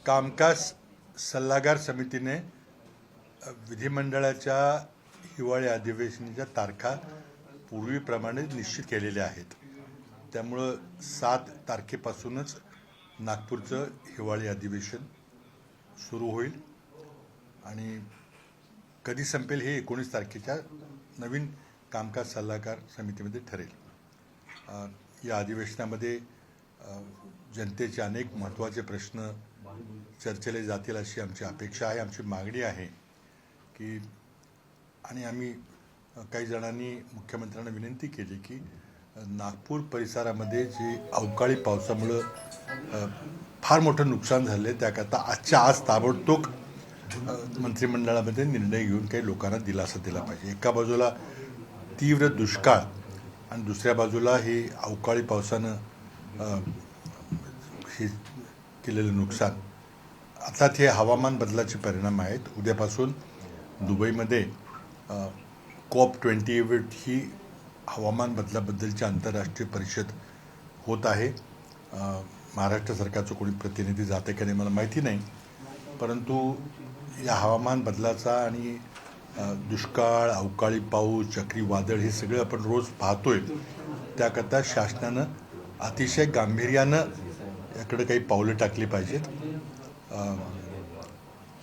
कामकाज सल्लागार समितीने विधिमंडळाच्या हिवाळी अधिवेशनाच्या तारखा पूर्वीप्रमाणे निश्चित केलेल्या आहेत. त्यामुळं 7 तारखेपासूनच नागपूरचं हिवाळी अधिवेशन सुरू होईल आणि कधी संपेल हे 19 तारखेच्या नवीन कामकाज सल्लागार समितीमध्ये ठरेल. या अधिवेशनामध्ये जनतेचे अनेक महत्त्वाचे प्रश्न चर्चेले जातील अशी आमची अपेक्षा आहे, आमची मागणी आहे की आणि आम्ही काही जणांनी मुख्यमंत्र्यांना विनंती केली की नागपूर परिसरामध्ये जे अवकाळी पावसामुळं फार मोठं नुकसान झालं आहे त्याकरता आजच्या आज ताबडतोब मंत्रिमंडळामध्ये निर्णय घेऊन काही लोकांना दिलासा दिला पाहिजे. एका बाजूला तीव्र दुष्काळ आणि दुसऱ्या बाजूला हे अवकाळी पावसानं हे केलेलं नुकसान. अर्थात हे हवामान बदलाचे परिणाम आहेत. उद्यापासून दुबईमध्ये COP28 ही हवामान बदलाबद्दलची आंतरराष्ट्रीय परिषद होत आहे. महाराष्ट्र सरकारचं कोणी प्रतिनिधी जाते का नाही मला माहिती नाही, परंतु या हवामान बदलाचा आणि दुष्काळ, अवकाळी पाऊस, चक्रीवादळ हे सगळं आपण रोज पाहतोय. त्याकरता शासनानं अतिशय गांभीर्यानं याकडे काही पावलं टाकली पाहिजेत.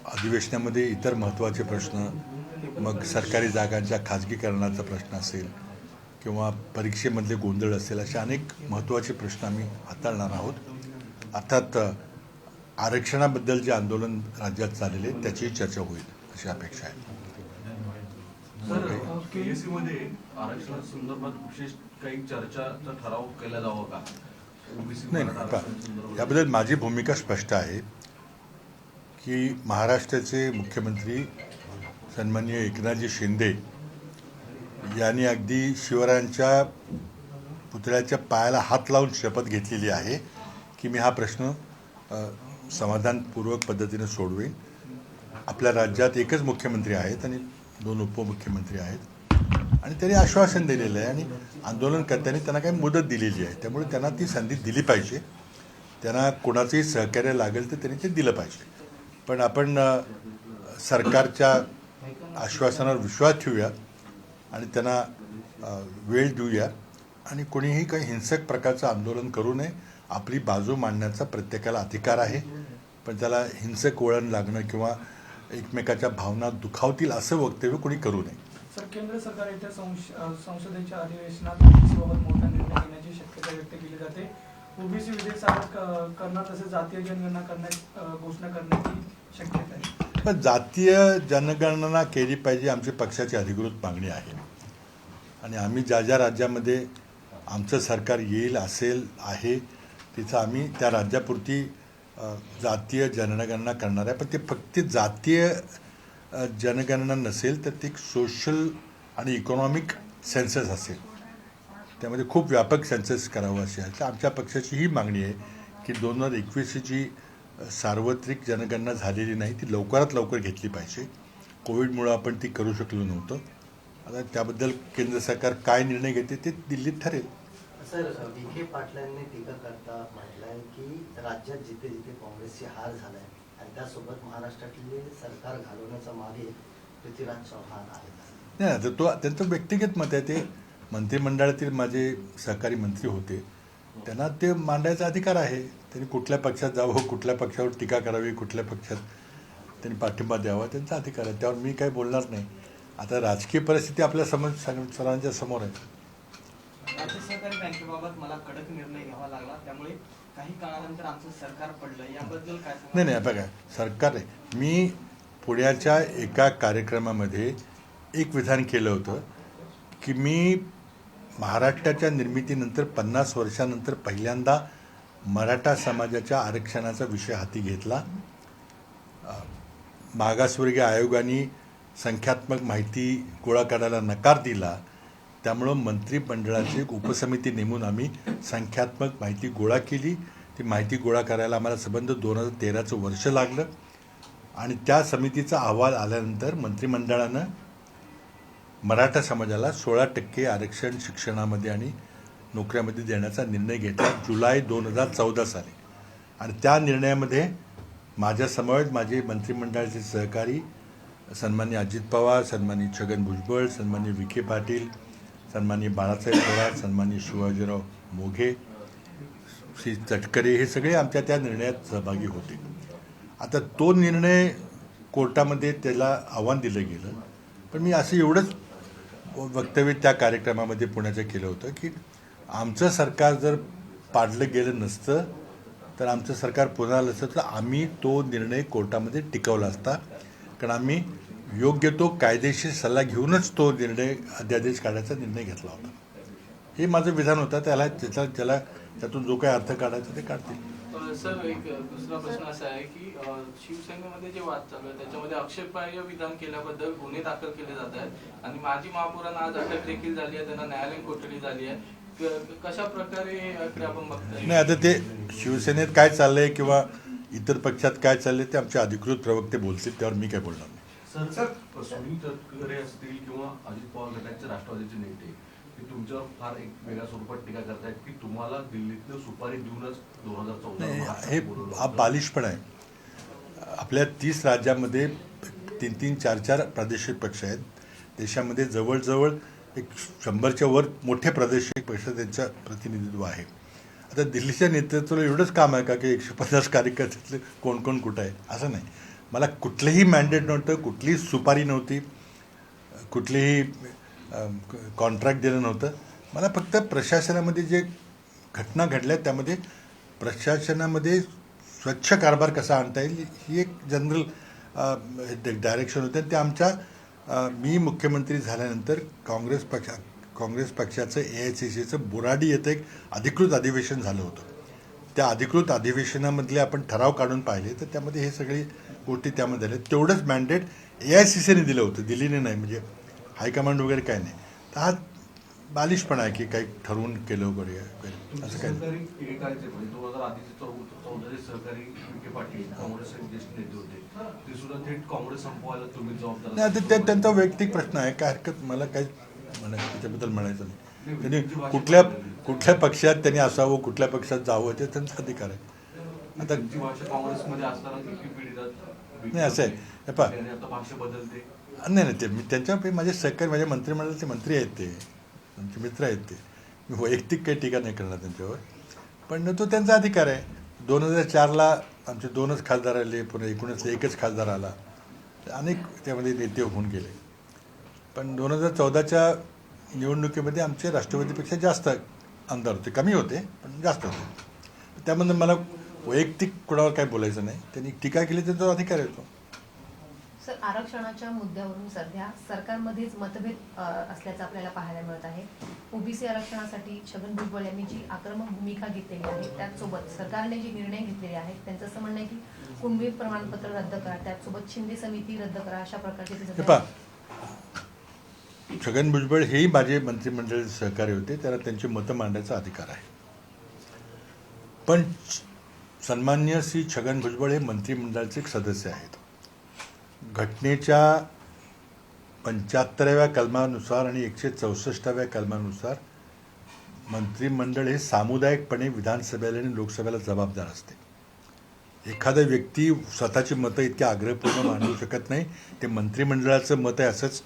अधिवेशनामध्ये इतर महत्त्वाचे प्रश्न, मग सरकारी जागांच्या खाजगीकरणाचा प्रश्न असेल किंवा परीक्षेमधले गोंधळ असेल, असे अनेक महत्त्वाचे प्रश्न आम्ही हाताळणार आहोत. अर्थात आरक्षणाबद्दल जे आंदोलन राज्यात चाललेले त्याचीही चर्चा होईल अशी अपेक्षा आहे. केएससीमध्ये आरक्षणासंदर्भात विशेष काही चर्चाचा ठराव केला जावा का? नाही, याबद्दल माझी भूमिका स्पष्ट आहे की महाराष्ट्राचे मुख्यमंत्री सन्माननीय एकनाथजी शिंदे यांनी अगदी शिवरायांच्या पुतळ्याच्या पायाला हात लावून शपथ घेतलेली आहे की मी हा प्रश्न समाधानपूर्वक पद्धतीने सोडवेन. आपल्या राज्यात एकच मुख्यमंत्री आहेत आणि 2 उपमुख्यमंत्री आहेत आणि त्यांनी आश्वासन दिलेलं आहे आणि आंदोलनकर्त्यांनी त्यांना काही मुदत दिलेली आहे. त्यामुळे त्यांना ती संधी दिली पाहिजे. त्यांना कोणाचंही सहकार्य लागेल तर त्यांनी ते दिलं पाहिजे. पण आपण सरकारच्या आश्वासनावर विश्वास ठेवूया आणि त्यांना वेळ देऊया आणि कोणीही काही हिंसक प्रकारचं आंदोलन करू नये. आपली बाजू मांडण्याचा प्रत्येकाला अधिकार आहे, पण त्याला हिंसक वळण लागणं किंवा एकमेकाच्या भावना दुखावतील असं वक्तव्य कोणी करू नये. सर, केंद्र सरकार येत्या संसदेच्या अधिवेशनात ओबीसीबाबत मोठा निर्णय घेण्याची शक्यता व्यक्त केली जाते. ओबीसी विधेयक सादर करणं तसेच जातीय जनगणना करण्याची घोषणा करण्याची शक्यता आहे. पण जातीय जनगणना केली पाहिजे आमची पक्षाची अधिकृत मागणी आहे आणि आम्ही ज्या ज्या राज्यामध्ये आमचं सरकार येईल असेल आहे तिथं आम्ही त्या राज्यापुरती जातीय जनगणना करणार आहे. पण ते फक्त जातीय जनगणना नसेल तर ते एक सोशल आणि इकॉनॉमिक सेन्सस असेल. त्यामध्ये खूप व्यापक सेन्सस करावं अशी आहे. आमच्या पक्षाची ही मागणी आहे की 2021 जी सार्वत्रिक जनगणना झालेली नाही ती लवकरात लवकर घेतली पाहिजे. कोविडमुळं आपण ती करू शकलो नव्हतं. आता त्याबद्दल केंद्र सरकार काय निर्णय घेते ते दिल्लीत ठरेल. सर, विखे पाटलांनी टीका करता म्हटलंय की राज्यात जिथे जिथे काँग्रेसची हार झालाय आणि त्यासोबत महाराष्ट्रातले सरकार घालवण्याचा मागे पृथ्वीराज चव्हाण आहेत. नाही, तर तो त्यांचं व्यक्तिगत मत आहे. ते मंत्रिमंडळातील माझे सहकारी मंत्री होते, त्यांना ते मांडायचा अधिकार आहे. त्यांनी कुठल्या पक्षात जावं, कुठल्या पक्षावर टीका करावी, कुठल्या पक्षात त्यांनी पाठिंबा द्यावा, त्यांचा अधिकार आहे. त्यावर मी काही बोलणार नाही. आता राजकीय परिस्थिती आपल्या सर्वांच्या समोर आहे. राज्य सहकारी बँकेबाबत मला कडक निर्णय घ्यावा लागला, त्यामुळे काही काळानंतर आमचं सरकार पडलं, याबद्दल काय? नाही बघा, सरकार आहे. मी पुण्याच्या एका कार्यक्रमामध्ये एक विधान केलं होतं की मी महाराष्ट्राच्या निर्मितीनंतर 50 वर्षानंतर पहिल्यांदा मराठा समाजाच्या आरक्षणाचा विषय हाती घेतला. मागासवर्गीय आयोगाने संख्यात्मक माहिती गोळा करायला नकार दिला. त्यामुळं मंत्रिमंडळाची एक उपसमिती नेमून आम्ही संख्यात्मक माहिती गोळा केली. ती माहिती गोळा करायला आम्हाला संबंध 2013चं वर्ष लागलं आणि त्या समितीचा अहवाल आल्यानंतर मंत्रिमंडळानं मराठा समाजाला 16% आरक्षण शिक्षणामध्ये आणि नोकऱ्यामध्ये देण्याचा निर्णय घेतला जुलै 2014 साली. आणि त्या निर्णयामध्ये माझ्या समवेत माझे मंत्रिमंडळाचे सहकारी सन्माननीय अजित पवार, सन्माननीय छगन भुजबळ, सन्माननीय विखे पाटील, सन्माननीय बाळासाहेब थोरात, सन्माननीय शिवाजीराव मोघे, श्री तटकरे, हे सगळे आमच्या त्या निर्णयात सहभागी होते. आता तो निर्णय कोर्टामध्ये त्याला आव्हान दिलं गेलं, पण मी असं एवढंच वक्तव्य त्या कार्यक्रमामध्ये पुण्याचं केलं होतं की आमचं सरकार जर पाडलं गेलं नसतं तर आमचं सरकार पुन्हा आलं असतं तर आम्ही तो निर्णय कोर्टामध्ये टिकवला असता, कारण आम्ही योग्य तो कायदेशीर सल्ला घेऊनच तो निर्णय अध्यादेश काढायचा निर्णय घेतला होता. हे माझं विधान होतं. त्याला त्यातून जो काही अर्थ काढायचा ते काढतील. सर, एक दुसरा प्रश्न असा आहे की शिवसेनेमध्ये जे वाद चालू आहे त्याच्यामध्ये आक्षेपार्ह विधान केल्याबद्दल गुन्हे दाखल केले जात आहेत आणि माजी महापौरांना आज अटक देखील झाली आहे, त्यांना न्यायालयीन कोठडी झाली आहे. कशा प्रकारे आपण बघताय? नाही, आता ते शिवसेनेत काय चाललंय किंवा इतर पक्षात काय चाललंय ते आमचे अधिकृत प्रवक्ते बोलतील, त्यावर मी काय बोलणार नाही. सर, सुनील तटकरे असतील किंवा अजित पवार गटाचे राष्ट्रवादीचे नेते ते तुमच्यावर फार एक वेगळ्या स्वरूपात टीका करतायत की तुम्हाला दिल्लीतलं सुपारी देऊनच 2014 हे हा बालिशपणा आहे. आपल्या 30 राज्यामध्ये 3-3, 4-4 प्रादेशिक पक्ष आहेत. देशामध्ये जवळजवळ एक 100च्या वर मोठे प्रादेशिक पक्ष त्यांचं प्रतिनिधित्व आहे. आता दिल्लीच्या नेतृत्वाला एवढंच काम आहे का की 150 कार्यकर्त्यातले कोण कोण कुठं आहे असं नाही. मला कुठलंही मॅन्डेट नव्हतं, कुठलीही सुपारी नव्हती, कुठलीही कॉन्ट्रॅक्ट दिलं नव्हतं. मला फक्त प्रशासनामध्ये जे घटना घडल्या त्यामध्ये प्रशासनामध्ये स्वच्छ कारभार कसा आणता येईल ही एक जनरल डायरेक्शन होतं. ते आमच्या मी मुख्यमंत्री झाल्यानंतर काँग्रेस पक्षाचं AICCचं बोराडी येतं एक अधिकृत अधिवेशन झालं होतं. त्या अधिकृत अधिवेशनामधले आपण ठराव काढून पाहिले तर त्यामध्ये हे सगळी गोष्टी त्यामध्ये आल्या. तेवढंच मॅन्डेट AICCने दिलं होतं, दिल्लीने नाही. म्हणजे हायकमांड वगैरे काय नाही. तर हा बालिशपणा आहे की काही ठरवून केलं वगैरे असं काही नाही. एकेकाळचे म्हणजे 2000 आधीचे 14 सहकारी विखे पाटील काँग्रेसचे ज्येष्ठ नेते होते, ते सुद्धा थेट काँग्रेस संपवायला तुम्ही जबाबदार. नाही, ते त्यांचा वैयक्तिक प्रश्न आहे, काय हरकत, मला काही त्याच्याबद्दल म्हणायचं नाही. त्यांनी कुठल्या पक्षात त्यांनी असावं, कुठल्या पक्षात जावं ते त्यांचा अधिकार आहे. आता त्यांची भाषा काँग्रेसमध्ये असताना किती पिढीतात नाही असं आहे. हे पहा, आता भाषा बदलते. नाही ते मी त्यांच्या माझे सहकारी, माझ्या मंत्रिमंडळाचे मंत्री आहेत, ते त्यांचे मित्र आहेत. ते मी वैयक्तिक काही टीका नाही करणार त्यांच्यावर, पण तो त्यांचा अधिकार आहे. 2004ला आमचे 2च खासदार आले, पुन्हा 19ला 1च खासदार आला, अनेक त्यामध्ये नेते होऊन गेले. पण 2014च्या निवडणुकीमध्ये आमचे राष्ट्रवादीपेक्षा जास्त आमदार होते, कमी होते पण जास्त होते. त्यामध्ये मला वैयक्तिक कोणावर काय बोलायचं नाही. त्यांनी टीका केली तर तो अधिकार येतो. सर, आरक्षणाच्या मुद्द्यावरून सध्या सरकारमध्येच मतभेद असल्याचं आपल्याला पाहायला मिळत आहे. ओबीसी आरक्षणासाठी छगन भुजबळ यांनी जी आक्रमक भूमिका घेतलेली आहे त्याचसोबत सरकारने जे निर्णय घेतलेले आहेत त्यांचं असं म्हणणं आहे की कुणबी प्रमाणपत्र रद्द करा, त्याचसोबत शिंदे समिती रद्द करा, अशा प्रकारचे. छगन भुजबळ हेही माझे मंत्रिमंडळ सहकारी होते, त्याला त्यांची मतं मांडण्याचा अधिकार आहे. पण सन्मान्य श्री छगन भुजबळ हे मंत्रिमंडळाचे एक सदस्य आहेत. घटनेच्या 75व्या कलमानुसार आणि 164व्या कलमानुसार मंत्रिमंडळ हे सामुदायिकपणे विधानसभेला आणि लोकसभेला जबाबदार असते. एखादा व्यक्ती स्वतःची मतं इतक्या आग्रहपूर्ण मांडू शकत नाही. ते मंत्रिमंडळाचं मत आहे असंच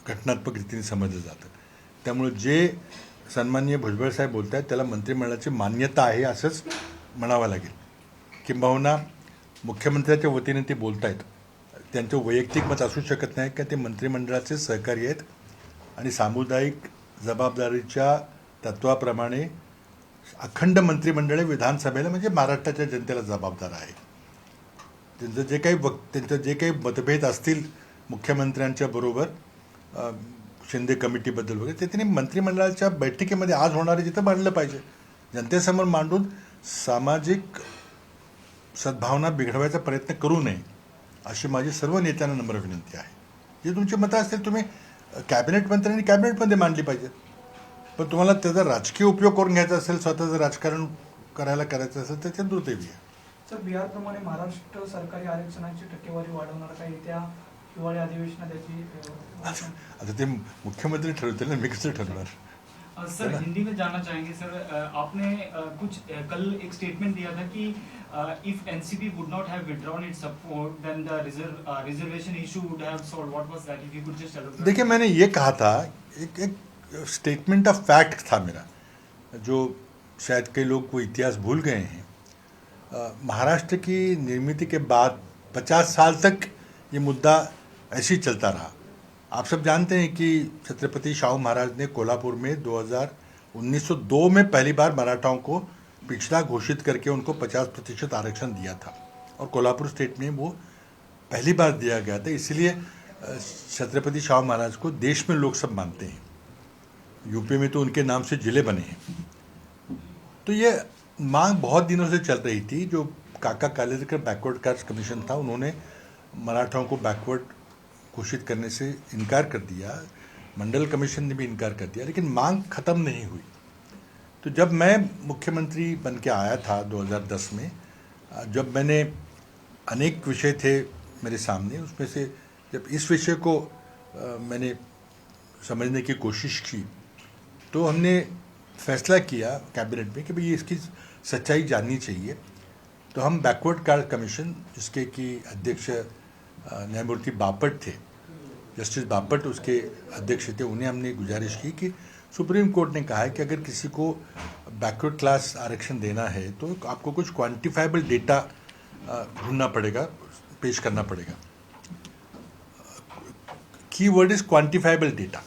घटनात्मक रीतीने समजलं जातं. त्यामुळे जे सन्माननीय भुजबळ साहेब बोलत आहेत त्याला मंत्रिमंडळाची मान्यता आहे असंच म्हणावं लागेल. किंबहुना मुख्यमंत्र्याच्या वतीने ते बोलत आहेत, त्यांचं वैयक्तिक मत असू शकत नाही, का ते मंत्रिमंडळाचे सहकारी आहेत आणि सामुदायिक जबाबदारीच्या तत्वाप्रमाणे अखंड मंत्रिमंडळ विधानसभेला म्हणजे महाराष्ट्राच्या जनतेला जबाबदार आहे. त्यांचं जे काही मतभेद असतील मुख्यमंत्र्यांच्या बरोबर शिंदे कमिटीबद्दल वगैरे ते त्यांनी मंत्रिमंडळाच्या बैठकीमध्ये आज होणारे जिथं मांडलं पाहिजे, जनतेसमोर मांडून सामाजिक सद्भावना बिघडवायचा प्रयत्न करू नये अशी माझी सर्व नेत्यांना नम्र विनंती आहे. जे तुमची मतं असतील तुम्ही कॅबिनेट मंत्र्यांनी कॅबिनेटमध्ये मांडली पाहिजेत, पण तुम्हाला त्याचा राजकीय उपयोग करून घ्यायचा असेल, स्वतःचं राजकारण करायचं असेल तर ते दुर्दैवी आहे. सर, बिहारप्रमाणे महाराष्ट्र सरकारी आरक्षणाची टक्केवारी वाढवणार का येत्या हिवाळी अधिवेशनात याची? आता ते मुख्यमंत्री ठरवतील ना, मी कसं ठरवणार? सर हिंदी में जानना चाहेंगे सर, आपने कुछ कल एक स्टेटमेंट दिया था कि if NCP would not have withdrawn its support then the reservation issue would have solved, what was that, if you could just tell. देखिए, मैंने ये कहा था, एक स्टेटमेंट ऑफ फैक्ट था मेरा, जो शायद कई लोग वो इतिहास भूल गए हैं। महाराष्ट्र की निर्मित के बाद 50 साल तक ये मुद्दा ऐसे ही चलता रहा। आप सब जानते हैं कि छत्रपति शाहू महाराज ने कोल्हापुर में 1902 में पहली बार मराठाओं को पिछड़ा घोषित करके उनको 50% आरक्षण दिया था, और कोल्हापुर स्टेट में वो पहली बार दिया गया था। इसलिए छत्रपति शाहू महाराज को देश में लोग सब मानते हैं। यूपी में तो उनके नाम से जिले बने हैं। तो ये मांग बहुत दिनों से चल रही थी। जो काका कालेलकर बैकवर्ड कास्ट कमीशन था, उन्होंने मराठाओं को बैकवर्ड घोषित करने से इनकार कर दिया, मंडल कमीशन ने भी इनकार कर दिया, लेकिन मांग खत्म नहीं हुई। तो जब मैं मुख्यमंत्री बन के आया था 2010 में, जब मैंने अनेक विषय थे मेरे सामने, उसमें से जब इस विषय को मैंने समझने की कोशिश की, तो हमने फैसला किया कैबिनेट में कि भाई इसकी सच्चाई जाननी चाहिए। तो हम बैकवर्ड कास्ट कमीशन, जिसके कि अध्यक्ष न्यायमूर्ति बापट थे, जस्टिस बापट उसके अध्यक्ष थे, उन्हें हमने गुजारिश की कि सुप्रीम कोर्ट ने कहा है कि अगर किसी को बैकवर्ड क्लास आरक्षण देना है तो आपको कुछ क्वांटिफाइबल डेटा ढूंढना पड़ेगा, पेश करना पड़ेगा। की वर्ड इज क्वांटिफाइबल डेटा।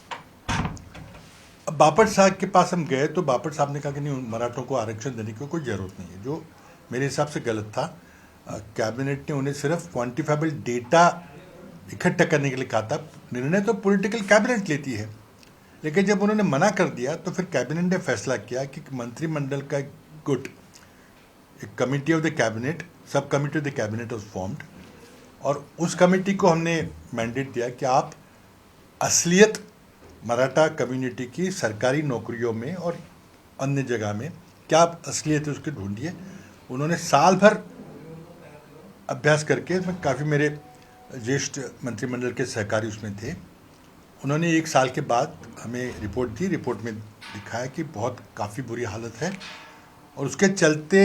अब बापट साहब के पास हम गए तो बापट साहब ने कहा कि नहीं, मराठों को आरक्षण देने की कोई ज़रूरत नहीं है, जो मेरे हिसाब से गलत था। कैबिनेट ने उन्हें सिर्फ क्वांटिफाइबल डेटा इकट्ठा करने के लिए कहा था। निर्णय तो पॉलिटिकल कैबिनेट लेती है, लेकिन जब उन्होंने मना कर दिया तो फिर कैबिनेट ने फैसला किया कि मंत्रिमंडल का गुट, एक committee of the cabinet, sub committee of the cabinet was formed, और उस कमेटी को हमने मैंडेट दिया कि आप असलियत मराठा कम्युनिटी की सरकारी नौकरियों में और अन्य जगह में क्या असलियत है उसकी ढूंढिए। उन्होंने साल भर अभ्यास करके, उसमें काफ़ी मेरे ज्येष्ठ मंत्रिमंडल के सहकारी उसमें थे, उन्होंने 1 साल के बाद हमें रिपोर्ट दी। रिपोर्ट में दिखाया कि बहुत काफ़ी बुरी हालत है, और उसके चलते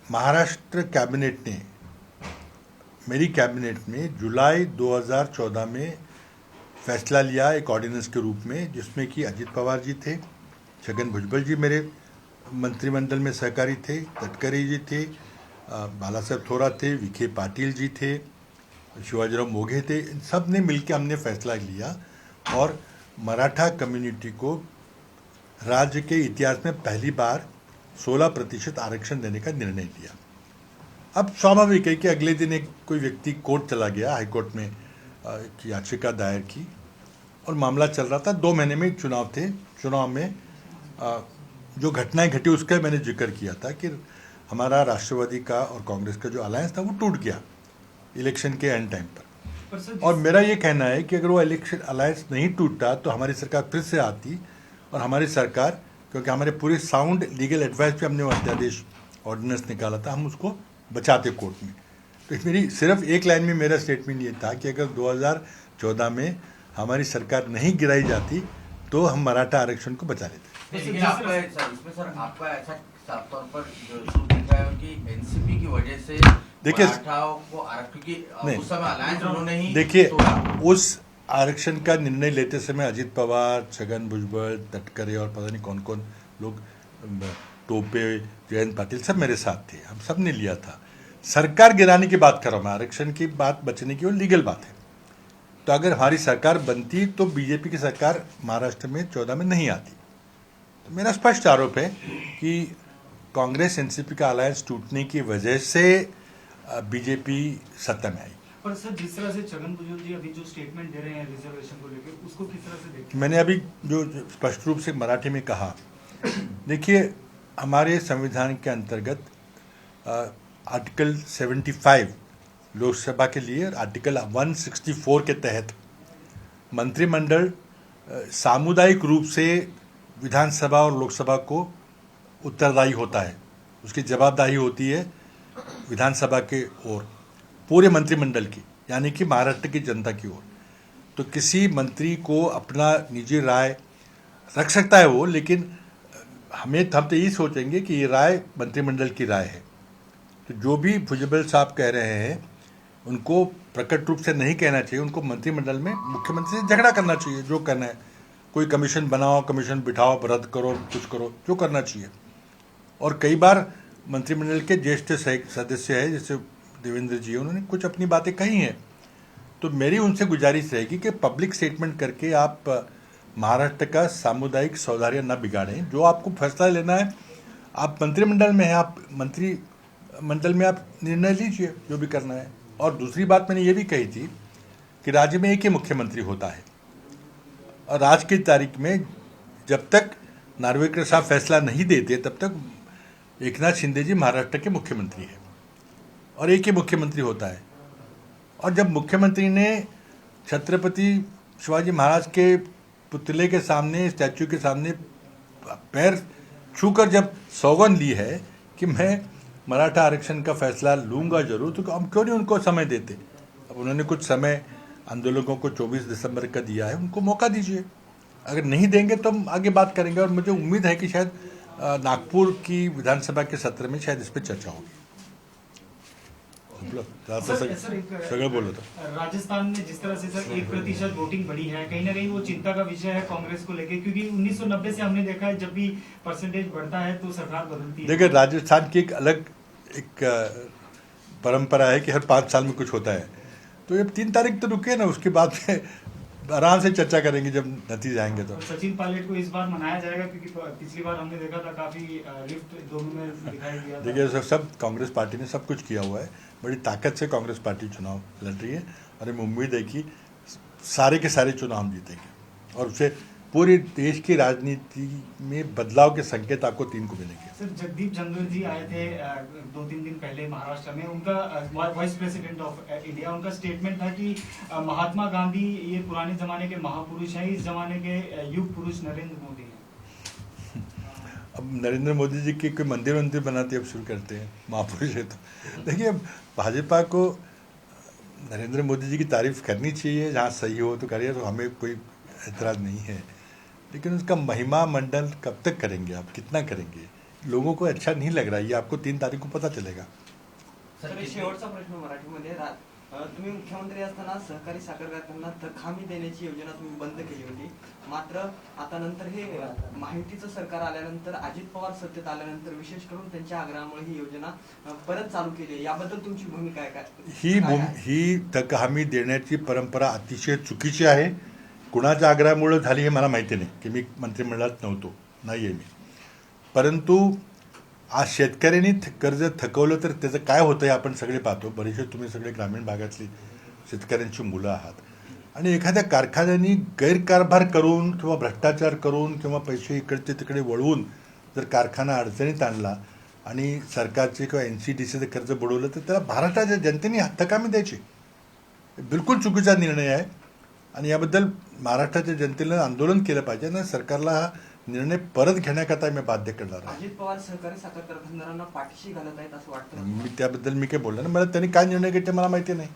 महाराष्ट्र कैबिनेट ने, मेरी कैबिनेट में जुलाई 2014 में फैसला लिया एक ऑर्डिनेंस के रूप में, जिसमें कि अजित पवार जी थे, छगन भुजबल जी मेरे मंत्रिमंडल में सहकारी थे, तटकरे जी थे, बाला साहब थोरा थे, विखे पाटिल जी थे, शिवाजीराव मोघे थे। इन सब ने मिलकर हमने फैसला लिया और मराठा कम्युनिटी को राज्य के इतिहास में पहली बार 16% आरक्षण देने का निर्णय लिया। अब स्वाभाविक है कि अगले दिन एक कोई व्यक्ति कोर्ट चला गया, हाईकोर्ट में एक याचिका दायर की, और मामला चल रहा था। 2 महीने में चुनाव थे। चुनाव में जो घटनाएं घटी उसका मैंने जिक्र किया था कि हमारा राष्ट्रवादी का और कांग्रेस का जो अलायंस था वो टूट गया इलेक्शन के एंड टाइम पर। और मेरा ये कहना है कि अगर वो इलेक्शन अलायंस नहीं टूटता तो हमारी सरकार फिर से आती, और हमारी सरकार, क्योंकि हमारे पूरे साउंड लीगल एडवाइस पे हमने वो अध्यादेश ऑर्डिनेंस निकाला था, हम उसको बचाते कोर्ट में। तो मेरी सिर्फ एक लाइन में मेरा स्टेटमेंट ये था कि अगर 2014 में हमारी सरकार नहीं गिराई जाती तो हम मराठा आरक्षण को बचा लेते। लेकिन आपका ऐसा साफ तौर पर जो दिख रहा है कि एनसीपी की वजह से देखिए, मराठाओं को क्योंकि उस समय अलायंस उन्होंने ही देखिए, तोड़ा। उस आरक्षण का निर्णय लेते समय अजित पवार, छगन भुजबल, तटकरे और पता नहीं कौन कौन लोग, टोपे, जयंत पाटिल, सब मेरे साथ थे। हम सब ने लिया था। सरकार गिराने की बात कर रहा हूँ मैं, आरक्षण की बात बचने की, वो लीगल बात है। तो अगर हमारी सरकार बनती तो बीजेपी की सरकार महाराष्ट्र में 14 में नहीं आती। तो मेरा स्पष्ट आरोप है कि कांग्रेस एनसीपी का अलायंस टूटने की वजह से बीजेपी सत्ता में आई। पर सर, जिस तरह से छगन भुजबल जी अभी जो स्टेटमेंट दे रहे हैं रिजर्वेशन को लेकर, उसको किस तरह से देखते हैं? मैंने अभी जो स्पष्ट रूप से मराठी में कहा, देखिए, हमारे संविधान के अंतर्गत आर्टिकल 75 लोकसभा के लिए और आर्टिकल 164 के तहत मंत्रिमंडल सामुदायिक रूप से विधानसभा और लोकसभा को उत्तरदायी होता है। उसकी जवाबदारी होती है विधानसभा के ओर, पूरे मंत्रिमंडल की, यानी कि महाराष्ट्र की जनता की ओर। तो किसी मंत्री को अपना निजी राय रख सकता है वो, लेकिन हम तो यही सोचेंगे कि ये राय मंत्रिमंडल की राय है। तो जो भी भुजबल साहब कह रहे हैं उनको प्रकट रूप से नहीं कहना चाहिए, उनको मंत्रिमंडल में मुख्यमंत्री से झगड़ा करना चाहिए, जो करना है। कोई कमीशन बनाओ, कमीशन बिठाओ, रद्द करो, कुछ करो, जो करना चाहिए। और कई बार मंत्रिमंडल के ज्येष्ठ सदस्य है जैसे देवेंद्र जी, उन्होंने कुछ अपनी बातें कही हैं। तो मेरी उनसे गुजारिश रहेगी कि पब्लिक स्टेटमेंट करके आप महाराष्ट्र का सामुदायिक सौहार्द न बिगाड़ें। जो आपको फैसला लेना है, आप मंत्रिमंडल में हैं, आप मंत्रिमंडल में आप निर्णय लीजिए जो भी करना है। और दूसरी बात मैंने ये भी कही थी कि राज्य में एक ही मुख्यमंत्री होता है, और आज की तारीख में जब तक नार्वेकर साहब फैसला नहीं देते तब तक एकनाथ शिंदे जी महाराष्ट्र के मुख्यमंत्री हैं, और एक ही मुख्यमंत्री होता है। और जब मुख्यमंत्री ने छत्रपति शिवाजी महाराज के पुतले के सामने, स्टैच्यू के सामने पैर छूकर जब सौगंध ली है कि मैं मराठा आरक्षण का फैसला लूंगा जरूर, तो हम क्यों नहीं उनको समय देते? अब उन्होंने कुछ समय आंदोलकों को 24 दिसंबर का दिया है, उनको मौका दीजिए। अगर नहीं देंगे तो हम आगे बात करेंगे, और मुझे उम्मीद है कि शायद नागपुर की विधानसभा के सत्र में शायद इस पर चर्चा होगी। सगळं बोलो तो राजस्थान में जिस तरह से सर 1% वोटिंग बढ़ी है, कहीं ना कहीं वो चिंता का विषय है कांग्रेस को लेके, क्योंकि 1990 से हमने देखा है जब भी परसेंटेज बढ़ता है तो सरकार बदलती है। देखिए, राजस्थान की एक अलग परंपरा है कि हर 5 साल में कुछ होता है। तो ये 3 तारीख तो रुके ना, उसके बाद में आराम से चर्चा करेंगे जब नतीजे आएंगे। तो सचिन पायलट को इस बार मनाया जाएगा, क्योंकि पिछली बार हमने देखा था काफी लिफ्ट दोनों में दिखाई दिया। देखिए, सब कांग्रेस पार्टी ने सब कुछ किया हुआ है, बड़ी ताकत से कांग्रेस पार्टी चुनाव लड़ रही है, और हमें उम्मीद है कि सारे के सारे चुनाव हम जीतेंगे, और उससे पूरे देश की राजनीति में बदलाव के संकेत आपको 3 को मिलेंगे। सर, जगदीप धनखड़ जी आए थे 2-3 दिन पहले महाराष्ट्र में, उनका वाइस प्रेसिडेंट ऑफ इंडिया, उनका स्टेटमेंट था कि महात्मा गांधी ये पुराने जमाने के महापुरुष हैं, इस जमाने के युग पुरुष नरेंद्र मोदी हैं। अब नरेंद्र मोदी जी के कोई मंदिर बनाते अब शुरू करते हैं, महापुरुष है तो। देखिए, भाजपा को नरेंद्र मोदी जी की तारीफ करनी चाहिए, जहाँ सही हो तो करिए, तो हमें कोई एतराज़ नहीं है, लेकिन उसका महिमा मंडल कब तक करेंगे आप, कितना करेंगे? लोगों को अच्छा नहीं लग रहा है, ये आपको 3 तारीख को पता चलेगा। सर, शेवटचा प्रश्न मराठीमध्ये, तुम्ही मुख्यमंत्री असताना सहकारी साखर कारखान्यांना थक हमी देण्याची योजना तुम्ही बंद केली होती, मात्र आता नंतर हे महायुतीचं सरकार आल्यानंतर, अजित पवार सत्तेत आल्यानंतर विशेष करून त्यांच्या आग्रहामुळे ही योजना परत चालू केली आहे, याबद्दल तुमची भूमिका काय? ही थक हमी देण्याची परंपरा अतिशय चुकीची आहे। कुणाच्या आग्रहामुळे झाली हे मला माहिती नाही, की मी मंत्रिमंडळात नव्हतो, नाही आहे मी। परंतु आज शेतकऱ्यांनी कर्ज थकवलं तर त्याचं काय होतं हे आपण सगळे पाहतो। बरेचसे तुम्ही सगळे ग्रामीण भागातली शेतकऱ्यांची मुलं आहात, आणि एखाद्या कारखान्याने गैरकारभार करून किंवा भ्रष्टाचार करून किंवा पैसे इकडचे तिकडे वळवून जर कारखाना अडचणीत आणला आणि सरकारचे किंवा NCDCचं कर्ज बुडवलं, तर त्याला महाराष्ट्राच्या जनतेने हक्कामी द्यायची। बिलकुल चुकीचा निर्णय आहे, आणि याबद्दल महाराष्ट्राच्या जनतेनं आंदोलन केलं पाहिजे ना, सरकारला हा निर्णय परत घेण्याकरता मी बाध्य करणार आहे। अजित पवार सहकारी साखर कारखानदारांना पाठीशी घालत आहेत असं वाटतं? मी त्याबद्दल मी काय बोललो ना, मला त्यांनी काय निर्णय घेतले मला माहिती नाही,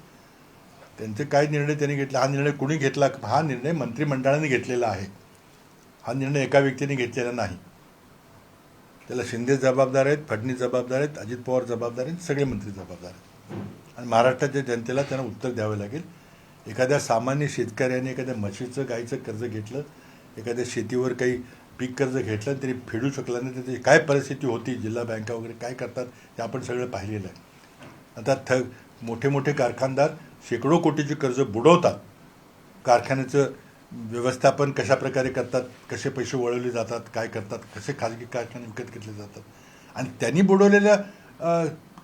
त्यांचे काय निर्णय त्यांनी घेतले, हा निर्णय कुणी घेतला? हा निर्णय मंत्रिमंडळाने घेतलेला आहे, हा निर्णय एका व्यक्तीने घेतलेला नाही। त्याला शिंदे जबाबदार आहेत, फडणवीस जबाबदार आहेत, अजित पवार जबाबदार आहेत, सगळे मंत्री जबाबदार आहेत, आणि महाराष्ट्राच्या जनतेला त्यांना उत्तर द्यावे लागेल। एखाद्या सामान्य शेतकऱ्याने एखाद्या म्हशीचं गाईचं कर्ज घेतलं, एखाद्या शेतीवर काही पीक कर्ज घेतलं, तरी फेडू शकला नाही, त्याची काय परिस्थिती होती, जिल्हा बँका वगैरे काय करतात हे आपण सगळं पाहिलेलं आहे। आता मोठे मोठे कारखानदार शेकडो कोटीचे कर्ज बुडवतात, कारखान्याचं व्यवस्थापन कशा प्रकारे करतात, कसे पैसे वळवले जातात, काय करतात, कसे खाजगी कारखाने विकत घेतले जातात, आणि त्यांनी बुडवलेल्या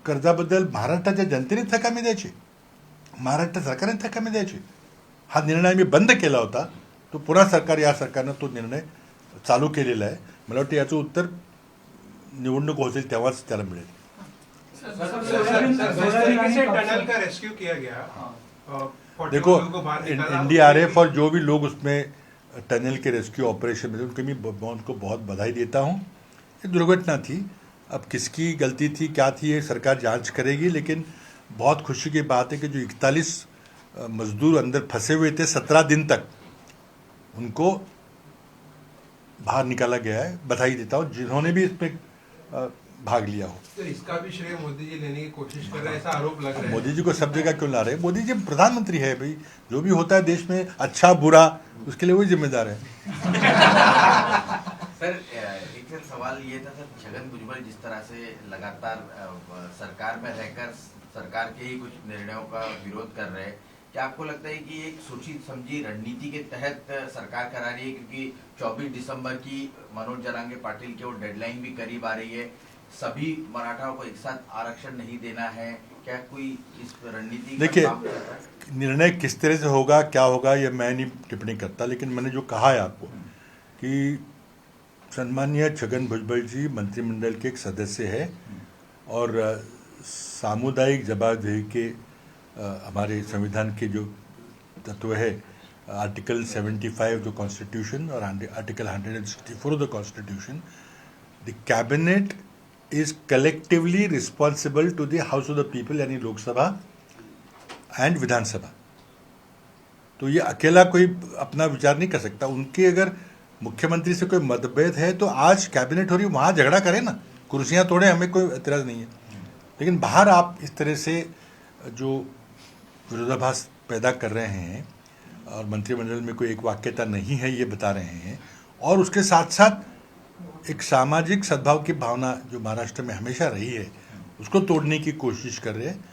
कर्जाबद्दल महाराष्ट्राच्या जनतेने थकामी द्यायची, महाराष्ट्र सरकारने थकामी द्यायची। हा निर्णय मी बंद केला होता, तो पुन्हा या सरकारनं तो निर्णय चालू केलेला आहे। मला वाटतं याचं उत्तर निवडणूक होतील तेव्हाच त्याला मिळेल। टनल का रेस्क्यू किया गया, देखो, NDRF और जो भी लोग उसमें टनल के रेस्क्यू ऑपरेशन में, उनके मैं उनको बहुत बधाई देता हूँ। ये दुर्घटना थी, अब किसकी गलती थी, क्या थी, ये सरकार जांच करेगी, लेकिन बहुत खुशी की बात है कि जो 41 मजदूर अंदर फंसे हुए थे 17 दिन तक, उनको बाहर निकाला गया है। बधाई देता हूँ जिन्होंने भी इसमें भाग लिया हो। तो इसका भी श्रेय मोदी जी लेने की कोशिश कर रहे हैं, ऐसा आरोप लग रहा है। मोदी जी को सब जगह क्यों ला रहे हैं? मोदी जी प्रधानमंत्री है भाई, जो भी होता है देश में अच्छा बुरा उसके लिए वही जिम्मेदार है। सर एक सर सवाल ये था सर, छगन भुजबल जिस तरह से लगातार सरकार में रहकर सरकार के ही कुछ निर्णयों का विरोध कर रहे हैं, क्या आपको लगता है कि एक सोची समझी रणनीति के तहत सरकार करा रही है? क्योंकि 24 दिसंबर की मनोज जरांगे पाटिल की वो डेडलाइन भी करीब आ रही है, सभी मराठाओं को एक साथ आरक्षण नहीं देना है, क्या कोई इस रणनीति का देखिए, काम कर रहा है? निर्णय किस तरह से होगा क्या होगा ये मैं नहीं टिप्पणी करता, लेकिन मैंने जो कहा है आपको कि सम्मानीय छगन भुजबल जी मंत्रिमंडल के एक सदस्य है और सामुदायिक जवाबदेही के हमारे संविधान के जो तत्व है, आर्टिकल 75 द कॉन्स्टिट्यूशन और article 164 of the constitution, the cabinet is collectively responsible to the House of the People यानी लोकसभा एंड विधानसभा। तो ये अकेला कोई अपना विचार नहीं कर सकता। उनके अगर मुख्यमंत्री से कोई मतभेद है तो आज कैबिनेट हो रही, वहाँ झगड़ा करें ना, कुर्सियाँ तोड़े, हमें कोई एतराज़ नहीं है। लेकिन बाहर आप इस तरह से जो विरोधाभास पैदा कर रहे हैं और मंत्रिमंडल में कोई एक वाक्यता नहीं है ये बता रहे हैं, और उसके साथ साथ एक सामाजिक सद्भाव की भावना जो महाराष्ट्र में हमेशा रही है उसको तोड़ने की कोशिश कर रहे हैं।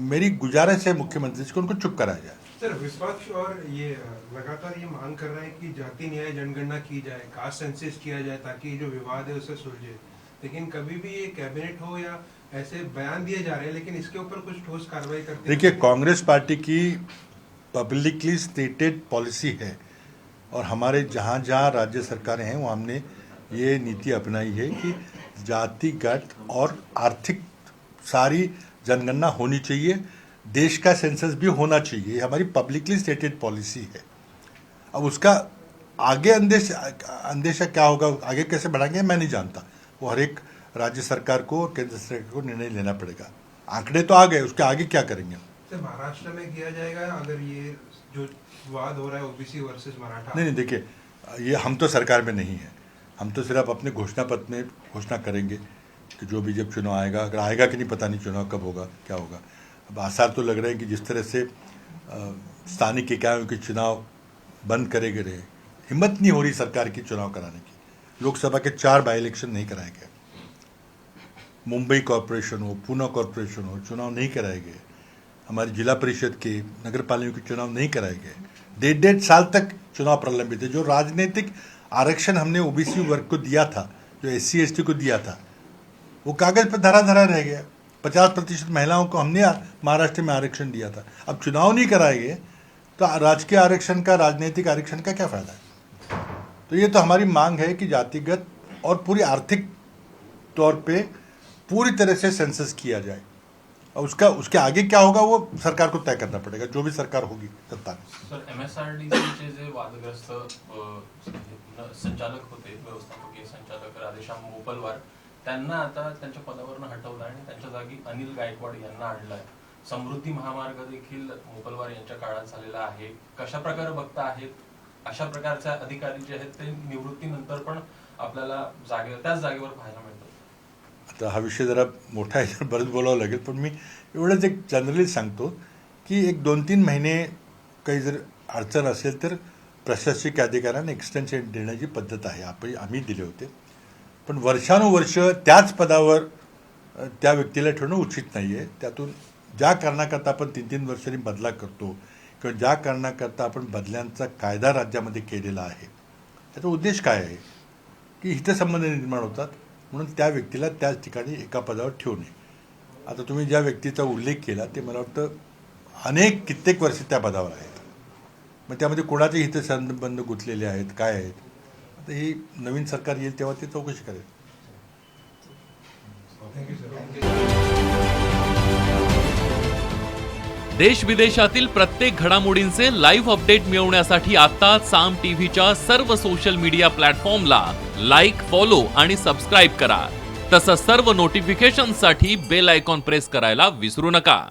मेरी गुजारिश है मुख्यमंत्री से उनको चुप कराया जाए। सर विपक्ष और ये लगातार ये मांग कर रहे हैं कि जाति न्याय जनगणना की जाए, कास्ट सेंसस किया जाए ताकि जो विवाद है उसे सुलझे, लेकिन कभी भी ये कैबिनेट हो या ऐसे बयान दिए जा रहे हैं लेकिन इसके ऊपर कुछ ठोस कार्रवाई करते। देखिए, कांग्रेस पार्टी की पब्लिकली स्टेटेड पॉलिसी है और हमारे जहाँ जहाँ राज्य सरकारें हैं वहाँ हमने ये नीति अपनाई है कि जातिगत और आर्थिक सारी जनगणना होनी चाहिए, देश का सेंसस भी होना चाहिए, हमारी पब्लिकली स्टेटेड पॉलिसी है। अब उसका आगे अंदेशा क्या होगा, आगे कैसे बढ़ाएंगे मैं नहीं जानता, वो हर एक राज्य सरकार को और केंद्र सरकार को निर्णय लेना पड़ेगा। आंकड़े तो आ गए, उसके आगे क्या करेंगे? सर महाराष्ट्र में किया जाएगा अगर ये जो विवाद हो रहा है ओबीसी वर्सेस मराठा? नहीं, देखिए, ये हम तो सरकार में नहीं है, हम तो सिर्फ अपने घोषणा पत्र में घोषणा करेंगे कि जो भी जब चुनाव आएगा, अगर आएगा कि नहीं पता नहीं, चुनाव कब होगा क्या होगा। अब आसार तो लग रहे हैं कि जिस तरह से स्थानीय इकाइयों के चुनाव बंद करे गए, हिम्मत नहीं हो रही सरकार की चुनाव कराने की। लोकसभा के 4 बाई इलेक्शन नहीं कराए गए, मुंबई कॉरपोरेशन हो, पूना कॉरपोरेशन हो, चुनाव नहीं कराए गए, हमारी जिला परिषद के, नगर पालिका के चुनाव नहीं कराए गए। 1.5 साल तक चुनाव प्रलंबित है। जो राजनीतिक आरक्षण हमने ओबीसी वर्ग को दिया था, जो SC ST को दिया था, वो कागज पर धरा रह गया। 50% महिलाओं को हमने महाराष्ट्र में आरक्षण दिया था। अब चुनाव नहीं कराए गए तो राजकीय आरक्षण का, राजनीतिक आरक्षण का क्या फायदा है? तो ये तो हमारी मांग है कि जातिगत और पूरी आर्थिक तौर पे पूरी तरह से सेंसस किया जाए, और उसके आगे क्या होगा वो सरकार को तय करना पड़ेगा, जो भी सरकार होगी सत्ता में। सर MSRDCचे जे वादग्रस्त संचालक होते, व्यवस्थापकीय संचालक राधेश्याम मोपलवार, त्यांना आता त्यांच्या पदावरून हटवलं आणि त्यांच्या जागी अनिल गायकवाड यांना आणलंय। समृद्धी महामार्ग देखील मोपलवार यांच्या काळात झालेला आहे। कशा प्रकारे बघता आहेत अशा प्रकारचे अधिकारी जे आहेत ते निवृत्तीनंतर पण आपल्याला त्याच जागेवर पाहायला मिळतात? आता हा विषय जरा मोठा आहे, बरंच बोलावं लागेल, पण मी एवढंच एक जनरली सांगतो की एक 2-3 महिने काही जर अडचण असेल तर प्रशासकीय अधिकाऱ्यांना एक्सटेन्शन देण्याची पद्धत आहे, आम्ही दिले होते। पण वर्षानुवर्ष त्याच पदावर त्या व्यक्तीला ठेवणं उचित नाही आहे। त्यातून ज्या कारणाकरता आपण 3-3 वर्षांनी बदला करतो किंवा ज्या कारणाकरता आपण बदल्यांचा कायदा राज्यामध्ये केलेला आहे, त्याचा उद्देश काय आहे की हितसंबंध निर्माण होतात, म्हणून त्या व्यक्तीला त्याच ठिकाणी एका पदावर ठेवू नये। आता तुम्ही ज्या व्यक्तीचा उल्लेख केला ते मला वाटतं कित्येक वर्ष त्या पदावर आहेत, मग त्यामध्ये कोणाचे हितसंबंध गुंतलेले आहेत, काय आहेत, आता ही नवीन सरकार येईल तेव्हा ते चौकशी करेल। देश विदेशातील प्रत्येक घडामोडींचे लाईव्ह अपडेट मिळवण्यासाठी आता साम टीव्हीच्या सर्व सोशल मीडिया प्लॅटफॉर्मला लाईक, फॉलो आणि सबस्क्राईब करा। तसंच सर्व नोटिफिकेशनसाठी बेल आयकॉन प्रेस करायला विसरू नका।